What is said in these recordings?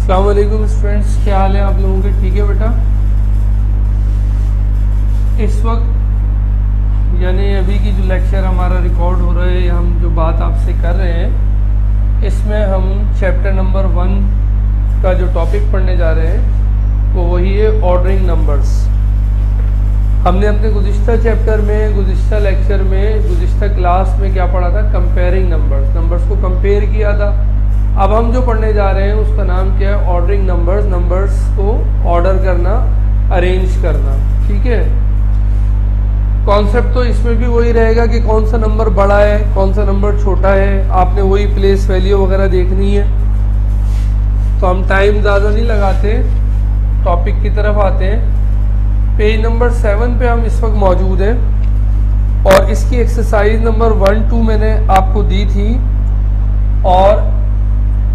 अस्सलाम वालेकुम स्टूडेंट्स, क्या हाल है आप लोगों के? ठीक है बेटा। इस वक्त यानी अभी की जो लेक्चर हमारा रिकॉर्ड हो रहा है, हम जो बात आपसे कर रहे हैं, इसमें हम चैप्टर नंबर 1 का जो टॉपिक पढ़ने जा रहे हैं वो वही है ऑर्डरिंग नंबर्स। हमने अपने गुज़िश्ता चैप्टर में, गुज़िश्ता लेक्चर में, गुज़िश्ता क्लास में क्या पढ़ा था? Comparing numbers. नंबर्स को कंपेयर किया था। अब हम जो पढ़ने जा रहे हैं उसका नाम क्या है? Ordering numbers. नंबर्स को ऑर्डर करना, अरेंज करना। ठीक है। कॉन्सेप्ट तो इसमें भी वही रहेगा कि कौन सा नंबर बड़ा है, कौन सा नंबर छोटा है। आपने वही प्लेस वैल्यू वगैरह देखनी है। तो हम टाइम ज़्यादा नहीं लगाते, टॉपिक की तरफ आते हैं। पेज नंबर 7 पे हम इस वक्त मौजूद हैं और इसकी एक्सरसाइज नंबर 1-2 मैंने आपको दी थी और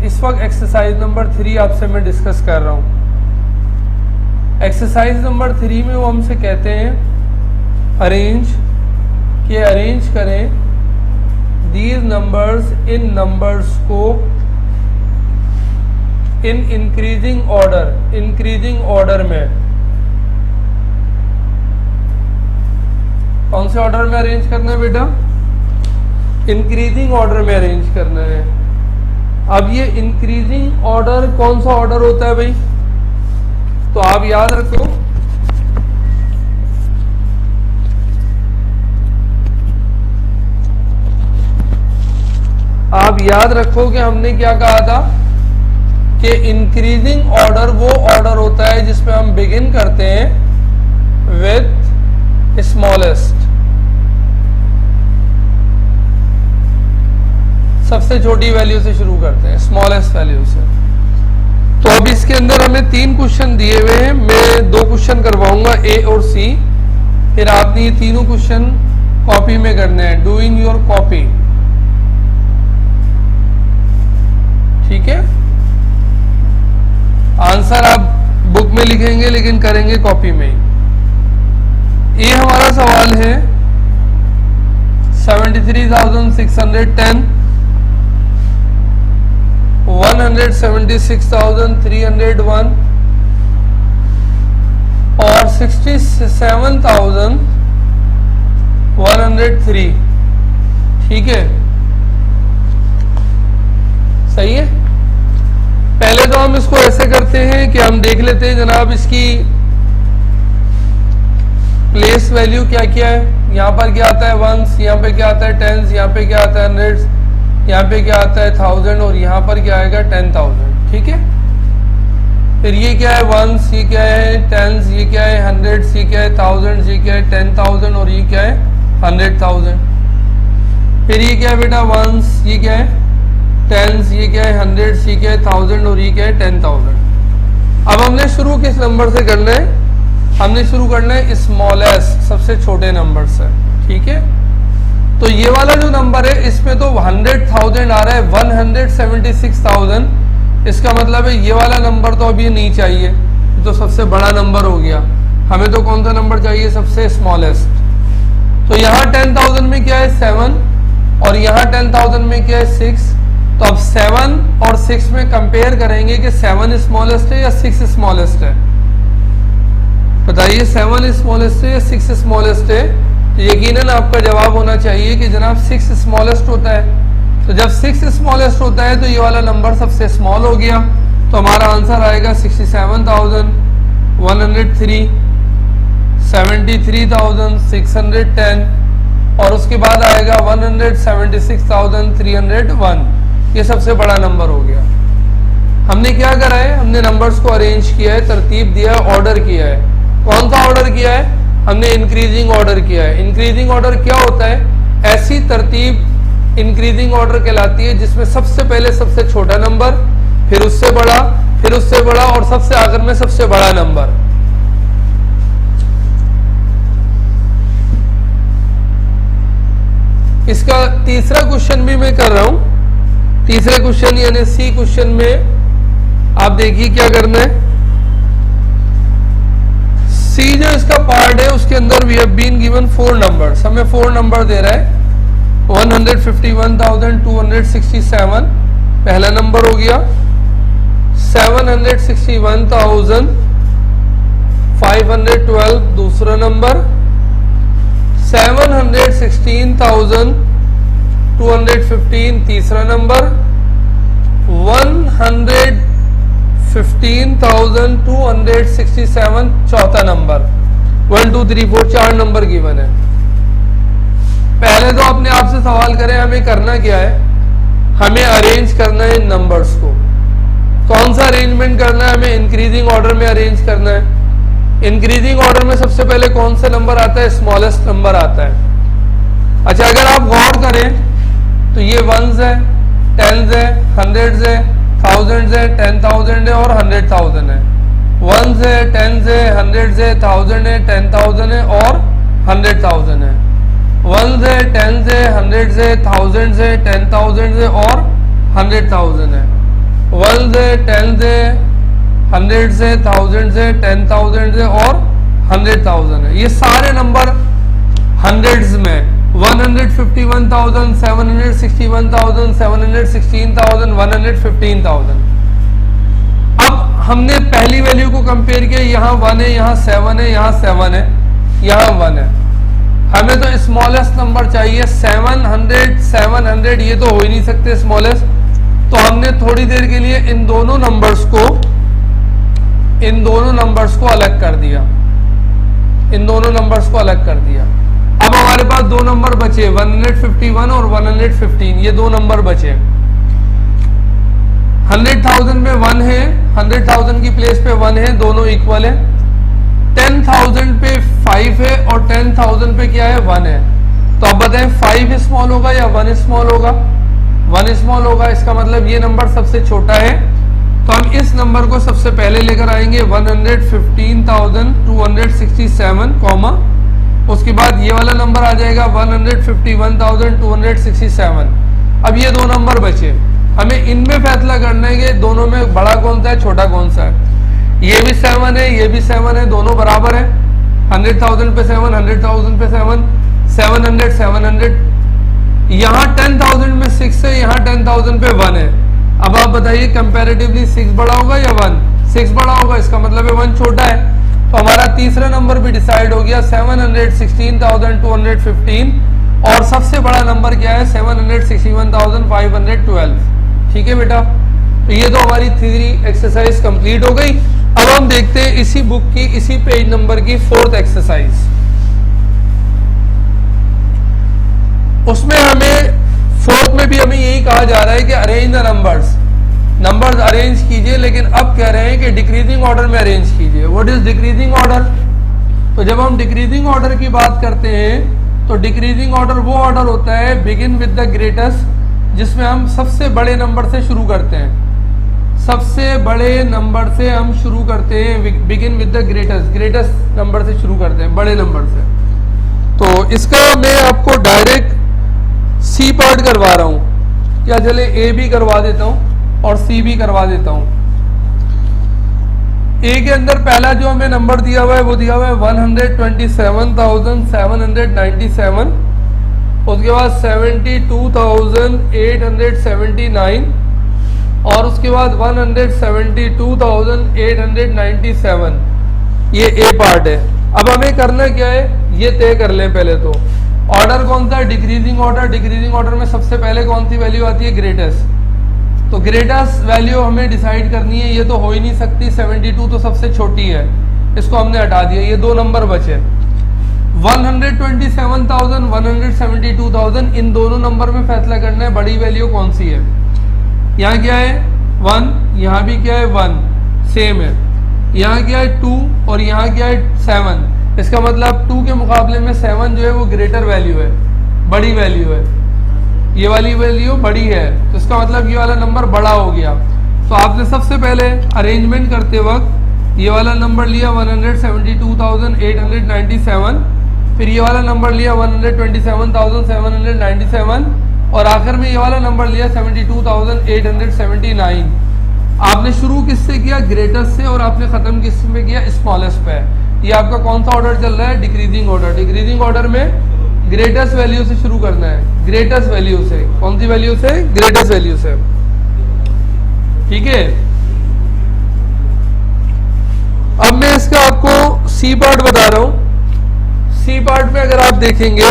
इस वक्त एक्सरसाइज नंबर 3 आपसे मैं डिस्कस कर रहा हूँ। एक्सरसाइज नंबर 3 में वो हमसे कहते हैं अरेंज, कि अरेंज करें दीज नंबर्स इन नंबर्स को in increasing order. Increasing order में कौन से ऑर्डर में अरेंज करना है बेटा? इंक्रीजिंग ऑर्डर में अरेंज करना है। अब ये इंक्रीजिंग ऑर्डर कौन सा ऑर्डर होता है भाई? तो आप याद रखो, कि हमने क्या कहा था कि इंक्रीजिंग ऑर्डर वो ऑर्डर होता है जिसमें हम बिगिन करते हैं विथ स्मॉलेस्ट, सबसे छोटी वैल्यू से शुरू करते हैं, स्मॉलेस्ट वैल्यू से। तो अब इसके अंदर हमें 3 क्वेश्चन दिए हुए हैं। मैं 2 क्वेश्चन करवाऊंगा, ए और सी। फिर आपने ये तीनों क्वेश्चन कॉपी में करने हैं, डू इन योर कॉपी। ठीक है। आंसर आप बुक में लिखेंगे लेकिन करेंगे कॉपी में ही। ये हमारा सवाल है 73,610, 176,301 और 67,103। ठीक है, सही है। पहले तो हम इसको ऐसे करते हैं कि हम देख लेते हैं जनाब इसकी प्लेस वैल्यू क्या क्या है। यहाँ पर क्या आता है? वंस, यहाँ पे क्या आता है? टेंस, यहाँ पे क्या आता है? हंड्रेड्स, यहाँ पे क्या आता है? 1000 और यहाँ पर क्या आएगा? 10,000। ठीक है। फिर ये क्या है? वंस, ये क्या है? टेंस, ये क्या है? हंड्रेड्स, ये क्या है? 1000, ये क्या है? 10,000 और ये क्या है? 100,000। फिर ये क्या है बेटा? वंस, ये क्या है? टेंस, ये क्या है? हंड्रेड्स, ये क्या है? 1000 और ये क्या है? 10,000। अब हमने शुरू किस नंबर से करना है? हमने शुरू करना है स्मॉलेस्ट, सबसे छोटे नंबर से। ठीक है। तो ये वाला जो नंबर है इसमें तो 100,000 आ रहा है, 176,000। इसका मतलब है ये वाला नंबर तो अभी नहीं चाहिए, तो सबसे बड़ा नंबर हो गया। हमें तो कौन सा नंबर चाहिए? सबसे स्मॉलेस्ट। तो यहाँ 10,000 में क्या है? 7 और यहाँ 10,000 में क्या है? 6। तो अब 7 और 6 में कंपेयर करेंगे कि 7 स्मॉलेस्ट है या 6 स्मॉलेस्ट है। बताइए, 7 स्मॉलेस्ट है या 6 स्मॉलेस्ट है? तो यकीनन आपका जवाब होना चाहिए कि जनाब 6 स्मॉलेस्ट होता है। तो जब 6 स्मॉलेस्ट होता है तो ये वाला नंबर सबसे स्मॉल हो गया। तो हमारा आंसर आएगा 67,103, 73,610 और उसके बाद आएगा 176,301। ये सबसे बड़ा नंबर हो गया। हमने क्या करा है? हमने नंबर्स को अरेंज किया है, तरतीब दिया है, ऑर्डर किया है। कौन सा ऑर्डर किया है? हमने इंक्रीजिंग ऑर्डर किया है। इंक्रीजिंग ऑर्डर क्या होता है? ऐसी तरतीब इंक्रीजिंग ऑर्डर कहलाती है जिसमें सबसे पहले सबसे छोटा नंबर, फिर उससे बड़ा, फिर उससे बड़ा और सबसे आखिर में सबसे बड़ा नंबर। इसका तीसरा क्वेश्चन भी मैं कर रहा हूं। तीसरे क्वेश्चन यानी सी क्वेश्चन में आप देखिए क्या करना है। सी जो इसका पार्ट है उसके अंदर we have been given 4 numbers. हमें 4 नंबर दे रहा है। 151,267 पहला नंबर हो गया, 761,512 दूसरा नंबर, 716,215 तीसरा नंबर, 115,267 चौथा नंबर। 1 2 3 4 4 नंबर गिवन है। पहले तो अपने आप से सवाल करें हमें करना क्या है। हमें अरेंज करना है इन नंबर्स को। कौन सा अरेंजमेंट करना है? हमें इंक्रीजिंग ऑर्डर में अरेंज करना है। इंक्रीजिंग ऑर्डर में सबसे पहले कौन सा नंबर आता है? स्मॉलेस्ट नंबर आता है। अच्छा, अगर आप गौर करें तो ये वंस है, टेंस है, हंड्रेड्स है, थाउजेंड्स है, 10,000 है और 100,000 है। वंस है, टेंस है, हंड्रेड्स है, 1000 है, 10,000 है और 100,000 है। वंस है, टेंस है, हंड्रेड्स है, थाउजेंड्स है, 10,000 है और 100,000 है। वंस है, टेंस है, हंड्रेड्स है, थाउजेंड्स है, 10,000 है और 100,000 है। ये सारे नंबर हंड्रेड्स में 151,000, 761,000, 716,000, 115,000। अब हमने पहली वैल्यू को कंपेयर किया, यहाँ 1 है, यहाँ 7 है, यहाँ 7 है, यहाँ 1 है। हमें तो स्मॉलेस्ट नंबर चाहिए। 700 ये तो हो ही नहीं सकते स्मॉलेस्ट। तो हमने थोड़ी देर के लिए इन दोनों नंबर्स को अलग कर दिया। इन दोनों नंबर्स को अलग कर दिया। अब हमारे पास दो नंबर बचे, 151 और 115। ये दो नंबर बचे। 100,000 में 1 है, 100,000 की प्लेस पे 1 है, दोनों इक्वल है। 10,000 पे 5 है और 10,000 पे क्या है? 1 है। तो अब बताएं 5 स्मॉल होगा या 1 स्मॉल होगा? 1 स्मॉल होगा। इसका मतलब ये नंबर सबसे छोटा है। तो हम इस नंबर को सबसे पहले लेकर आएंगे 115,267 कॉमा, उसके बाद ये वाला नंबर आ जाएगा 151,267। अब ये दो नंबर बचे। हमें इनमें फैसला करना है कि दोनों में बड़ा कौन सा है, छोटा कौन सा है। ये भी 7 है, ये भी 7 है, दोनों बराबर है। 100,000 पे 7, 100,000 पे 7, 700। यहाँ 10,000 में 6 है, यहाँ 10,000 पे 1 है। अब आप बताइए कंपैरेटिवली 6 बड़ा होगा या 1? 6 बड़ा होगा। इसका मतलब है 1 छोटा है। तो हमारा तीसरा नंबर भी डिसाइड हो गया, 716,215। और सबसे बड़ा नंबर क्या है? 761,512। ठीक है बेटा, तो ये तो हमारी थ्योरी एक्सरसाइज कंप्लीट हो गई। अब हम देखते हैं इसी बुक की इसी पेज नंबर की 4th एक्सरसाइज। उसमें हमें 4th में भी हमें यही कहा जा रहा है कि अरेंज द नंबर्स अरेंज कीजिए, लेकिन अब कह रहे हैं कि डिक्रीजिंग ऑर्डर में अरेंज कीजिए। What is decreasing order? तो जब हम डिक्रीजिंग ऑर्डर की बात करते हैं तो डिक्रीजिंग ऑर्डर वो ऑर्डर होता है बिगिन विद द ग्रेटेस्ट, जिसमें हम सबसे बड़े नंबर से शुरू करते हैं। सबसे बड़े नंबर से हम शुरू करते हैं। Begin with the greatest number से शुरू करते हैं, बड़े नंबर से। तो इसका मैं आपको डायरेक्ट सी पार्ट करवा रहा हूं। क्या चले ए भी करवा देता हूं और सी भी करवा देता हूं। ए के अंदर पहला जो हमें नंबर दिया हुआ है वो दिया हुआ है 127,797। उसके बाद 72,879 और उसके बाद 172,897। ये ए पार्ट है। अब हमें करना क्या है ये तय कर लें पहले तो। ऑर्डर कौन सा है? Decreasing order. डिक्रीजिंग ऑर्डर में सबसे पहले कौन सी वैल्यू आती है? ग्रेटेस्ट। तो ग्रेटेस्ट वैल्यू हमें डिसाइड करनी है। ये तो हो ही नहीं सकती, 72 तो सबसे छोटी है, इसको हमने हटा दिया। ये दो नंबर बचे 127,000, 172,000। इन दोनों नंबर में फैसला करना है बड़ी वैल्यू कौन सी है। यहाँ क्या है 1, यहाँ भी क्या है 1 सेम है। यहाँ क्या है 2 और यहाँ क्या है 7। इसका मतलब 2 के मुकाबले में 7 जो है वो ग्रेटर वैल्यू है, बड़ी वैल्यू है। ये वाली वैल्यू बड़ी है, तो इसका मतलब ये वाला नंबर बड़ा हो गया। तो आपने सबसे पहले अरेंजमेंट करते वक्त ये वाला नंबर लिया 172,897, फिर ये वाला नंबर लिया 127,797 और आखिर में ये वाला नंबर लिया 72,879। आपने शुरू किससे किया? ग्रेटेस्ट से, और आपने खत्म किस में किया? स्मॉलेस्ट पे। ये आपका कौन सा ऑर्डर चल रहा है? Decreasing order. डिक्रीजिंग ऑर्डर में ग्रेटेस्ट वैल्यू से शुरू करना है। ग्रेटेस्ट वैल्यू से, कौन सी वैल्यू से? ग्रेटेस्ट वैल्यू से। ठीक है, इसका आपको सी पार्ट बता रहा हूं। सी पार्ट में अगर आप देखेंगे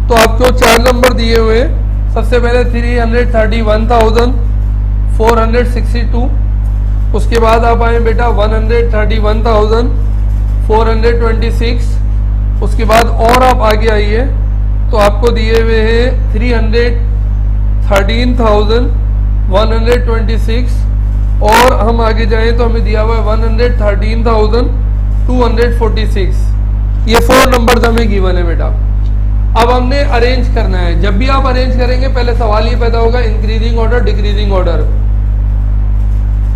तो आपको 4 नंबर दिए हुए हैं। सबसे पहले 331,462, उसके बाद आप आए बेटा 131,426, उसके बाद और आप आगे आइए तो आपको दिए हुए हैं 313,126, और हम आगे जाएं तो हमें दिया हुआ है 113,246। ये 4 नंबर हमें गिवन है बेटा। अब हमने अरेंज करना है। जब भी आप अरेंज करेंगे पहले सवाल ये पैदा होगा इंक्रीजिंग ऑर्डर डिक्रीजिंग ऑर्डर।